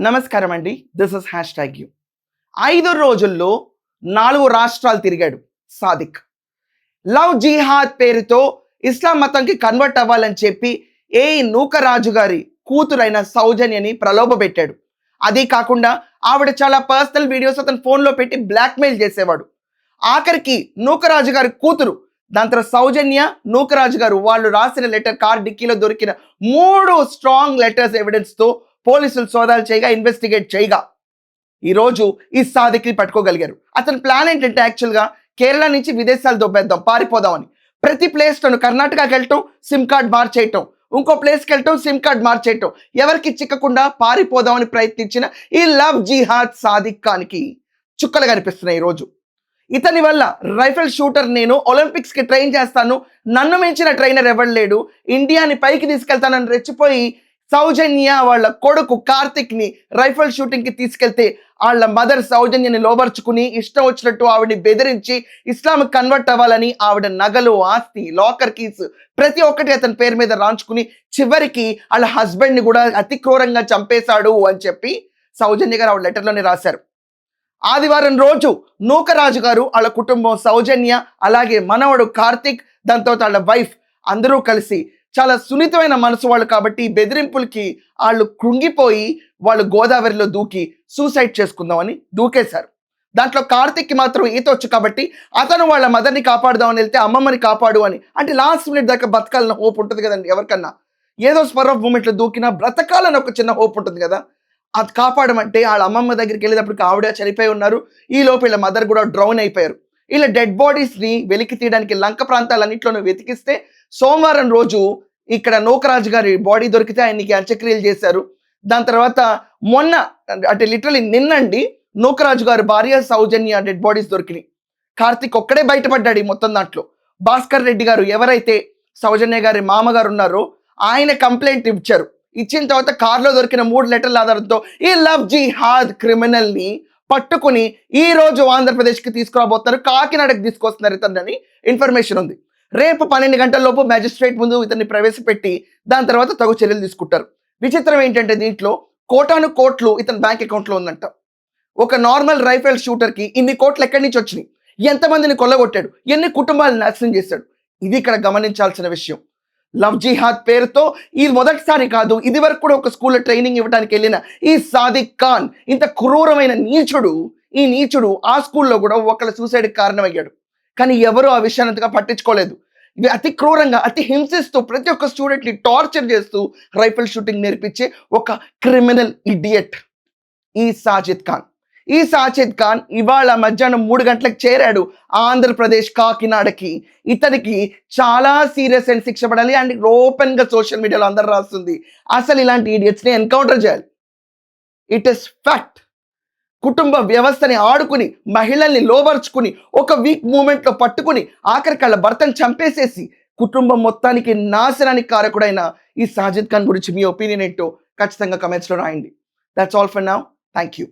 నమస్కారం అండి. This is hash tag you. 5 రోజుల్లో 4 రాష్ట్రాలు తిరిగాడు సాదిక్. లవ్ జిహాద్ పేరుతో ఇస్లాం మతంకి కన్వర్ట్ అవ్వాలని చెప్పి నూకరాజు గారి కూతురైన సౌజన్యని ప్రలోభపెట్టాడు. అది కాకుండా ఆవిడ చాలా పర్సనల్ వీడియోస్ అతను ఫోన్లో పెట్టి బ్లాక్మెయిల్ చేసేవాడు. ఆఖరికి నూకరాజు గారి కూతురు, దాని తర్వాత సౌజన్య, నూకరాజు గారు వాళ్ళు రాసిన లెటర్ కార్ డిక్కీలో దొరికిన 3 స్ట్రాంగ్ లెటర్స్ ఎవిడెన్స్తో పోలీసులు సోదాలు చేయగా, ఇన్వెస్టిగేట్ చేయగా ఈరోజు ఈ సాదిక్ని పట్టుకోగలిగారు. అతని ప్లాన్ ఏంటంటే యాక్చువల్గా కేరళ నుంచి విదేశాలు దొబ్బేద్దాం, పారిపోదామని. ప్రతి ప్లేస్లోను కర్ణాటకకి వెళ్ళటం, సిమ్ కార్డ్ మార్చేయటం, ఇంకో ప్లేస్కి వెళ్ళటం, సిమ్ కార్డ్ మార్చేయటం, ఎవరికి చిక్కకుండా పారిపోదామని ప్రయత్నించిన ఈ లవ్ జిహాద్ సాదిక్ ఖాన్కి చుక్కలు కనిపిస్తున్నాయి ఈరోజు. ఇతని వల్ల రైఫిల్ షూటర్ నేను ఒలింపిక్స్కి ట్రైన్ చేస్తాను, నన్ను మించిన ట్రైనర్ ఎవరు లేడు, ఇండియాని పైకి తీసుకెళ్తానని రెచ్చిపోయి సౌజన్య వాళ్ళ కొడుకు కార్తిక్ని రైఫిల్ షూటింగ్కి తీసుకెళ్తే వాళ్ళ మదర్ సౌజన్యని లోబర్చుకుని ఇష్టం వచ్చినట్టు ఆవిడని బెదిరించి ఇస్లాంకి కన్వర్ట్ అవ్వాలని ఆవిడ నగలు, ఆస్తి, లాకర్ కీస్ ప్రతి ఒక్కటి అతని పేరు మీద రాంచుకుని చివరికి వాళ్ళ హస్బెండ్ని కూడా అతి క్రూరంగా చంపేశాడు అని చెప్పి సౌజన్య గారు ఆవిడ లెటర్లోనే రాశారు. ఆదివారం రోజు నూకరాజు గారు, వాళ్ళ కుటుంబం, సౌజన్య, అలాగే మనవడు కార్తిక్, దాంతో వాళ్ళ వైఫ్ అందరూ కలిసి చాలా సున్నితమైన మనసు వాళ్ళు కాబట్టి బెదిరింపులకి వాళ్ళు కృంగిపోయి వాళ్ళు గోదావరిలో దూకి సూసైడ్ చేసుకుందామని దూకేశారు. దాంట్లో కార్తిక్కి మాత్రం ఈత వచ్చు కాబట్టి అతను వాళ్ళ మదర్ని కాపాడుదామని వెళ్తే అమ్మమ్మని కాపాడు అని, అంటే లాస్ట్ మినిట్ దాకా బతకాలని హోప్ ఉంటుంది కదండి ఎవరికన్నా. ఏదో స్పర్ ఆఫ్ మూమెంట్లో దూకినా బ్రతకాలని ఒక చిన్న హోప్ ఉంటుంది కదా, అది కాపాడమంటే వాళ్ళ అమ్మమ్మ దగ్గరికి వెళ్ళేటప్పటికి ఆవిడ చనిపోయి ఉన్నారు. ఈ లోపు వీళ్ళ మదర్ కూడా డ్రౌన్ అయిపోయారు. ఇలా డెడ్ బాడీస్ని వెలికి తీయడానికి లంక ప్రాంతాలన్నింటిలోనూ వెతికిస్తే సోమవారం రోజు ఇక్కడ నూకరాజు గారి బాడీ దొరికితే ఆయనకి అంత్యక్రియలు చేశారు. దాని తర్వాత మొన్న అంటే లిటరలీ నిన్నండి నూకరాజు గారి భార్య సౌజన్య డెడ్ బాడీస్ దొరికినాయి. కార్తిక్ ఒక్కడే బయటపడ్డాడు ఈ మొత్తం దాంట్లో. భాస్కర్ రెడ్డి గారు ఎవరైతే సౌజన్య గారి మామగారు ఉన్నారో ఆయన కంప్లైంట్ ఇచ్చారు. ఇచ్చిన తర్వాత కార్లో దొరికిన 3 లెటర్ల ఆధారంతో ఈ లవ్ జిహాద్ క్రిమినల్ని పట్టుకుని ఈ రోజు ఆంధ్రప్రదేశ్కి తీసుకురాబోతున్నారు, కాకినాడకి తీసుకొస్తున్నారు ఇతన్ని ఇన్ఫర్మేషన్ ఉంది. రేపు 12 గంటల లోపు మ్యాజిస్ట్రేట్ ముందు ఇతన్ని ప్రవేశపెట్టి దాని తర్వాత తగు చర్యలు తీసుకుంటారు. విచిత్రం ఏంటంటే దీంట్లో కోటాను కోట్లు ఇతని బ్యాంక్ అకౌంట్లో ఉందంట. ఒక నార్మల్ రైఫిల్ షూటర్కి ఇన్ని కోట్లు ఎక్కడి నుంచి వచ్చినాయి, ఎంతమందిని కొల్లగొట్టాడు, ఎన్ని కుటుంబాలను నాశనం చేశాడు, ఇది ఇక్కడ గమనించాల్సిన విషయం. లవ్ జిహాద్ పేరుతో ఇది మొదటిసారి కాదు, ఇది వరకు కూడా ఒక స్కూల్లో ట్రైనింగ్ ఇవ్వడానికి వెళ్ళిన ఈ సాదిక్ ఖాన్ ఇంత క్రూరమైన ఈ నీచుడు ఆ స్కూల్లో కూడా ఒకళ్ళ సూసైడ్కి కారణమయ్యాడు. కానీ ఎవరు ఆ విషయాన్ని అంతగా పట్టించుకోలేదు. ఇవి అతి క్రూరంగా, అతి హింసిస్తూ ప్రతి ఒక్క స్టూడెంట్ని టార్చర్ చేస్తూ రైఫిల్ షూటింగ్ నేర్పించే ఒక క్రిమినల్ ఇడియట్ ఈ సాజిద్ ఖాన్ ఇవాళ మధ్యాహ్నం 3 గంటలకు చేరాడు ఆంధ్రప్రదేశ్ కాకినాడకి. ఇతనికి చాలా సీరియస్ అండ్ శిక్ష పడాలి అండ్ ఓపెన్ గా సోషల్ మీడియాలో అందరు రాస్తుంది అసలు ఇలాంటి ఇడియట్స్ని ఎన్కౌంటర్ చేయాలి. It is fact. కుటుంబ వ్యవస్థని ఆడుకుని, మహిళల్ని లోబర్చుకుని, ఒక వీక్ మూమెంట్లో పట్టుకుని, ఆఖరికి వాళ్ళ భర్తను చంపేసేసి కుటుంబం మొత్తానికి నాశనానికి కారకుడైన ఈ సాజిద్ ఖాన్ గురించి మీ ఒపీనియన్ ఏంటో ఖచ్చితంగా కమెంట్స్లో రాయండి. That's all for now. Thank you.